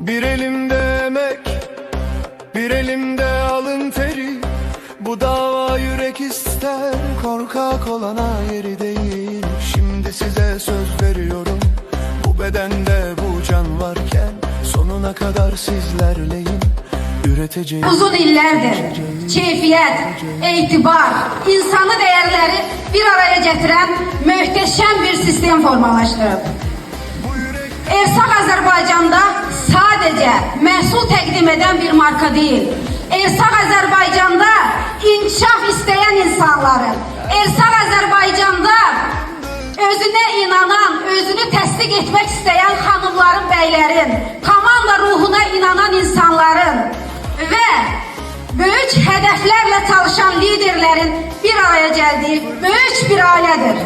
Bir elimde emek, bir elimde alın teri. Bu dava yürek ister, korkak olana yeri değil. Şimdi size söz veriyorum, bu bedende bu can varken sonuna kadar sizlerleyim. Üreteceğim. Uzun illərdir keyfiyyət, etibar, insanı dəyərləri bir araya gətirən möhtəşəm bir sistem formalaşdırıb. Ersaq Azərbaycanda sadəcə məhsul təqdim edən bir marka deyil. Ersaq Azərbaycanda inkişaf istəyən insanların, Ersaq Azərbaycanda özünə inanan, özünü təsdiq etmək istəyən xanımların, bəylərin, komanda ruhuna inanan insanların və böyük hədəflərlə çalışan liderlərin bir araya gəldiyi böyük bir ailədir.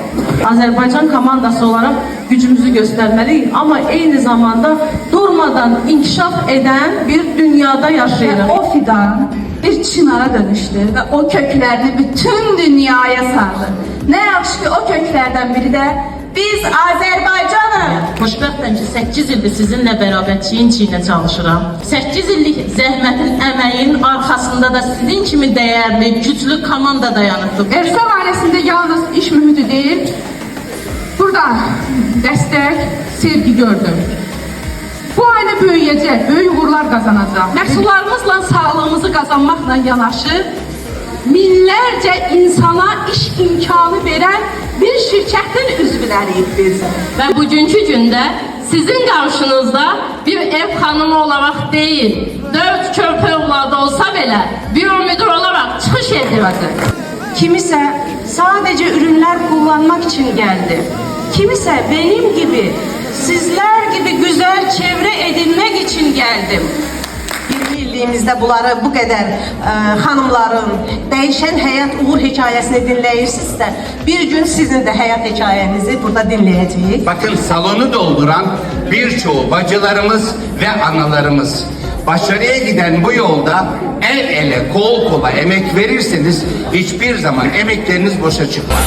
Azərbaycan komandası olarak gücümüzü göstermeliyiz ama aynı zamanda durmadan inkişaf eden bir dünyada yaşayırıq. O fidan bir çınara dönüştü ve o köklerini bütün dünyaya sardı. Ne yaxşı ki o köklerden biri de biz Azərbaycanıq. Xoşbəxtəm ki 8 ildir sizinlə bərabər çiyin-çiyinə çalışıram. 8 illik zəhmətin, əməyin arkasında da sizin kimi dəyərli, güclü komanda dayanıqdır. Ersaq ailəsində yalnız iş mühiti değil, burada destek, sevgi gördüm. Bu aile büyüyecek, büyük uğurlar kazanacak. Məhsullarımızla sağlığımızı kazanmakla yanaşı, minlərcə insana iş imkanı veren bir şirkətin üzvləriyik biz. Və bugünkü gündə sizin qarşınızda bir ev xanımı olaraq deyil, 4 körpə övladı olsa belə bir müdür olaraq çıxış edirdi. Kimisə sadece ürünler kullanmak için geldi. Kimisə benim gibi, sizler gibi güzel çevre edinmek için geldim. 20 illiğimizdə bunları bu qədər xanımların değişen hayat uğur hikayesini dinləyirsinizsə, bir gün sizin de hayat hikayenizi burada dinləyəcəyik. Bakın salonu dolduran birçoğu bacılarımız ve analarımız. Başarıya giden bu yolda el ele, kol kola emek verirseniz hiçbir zaman emekleriniz boşa çıkmaz.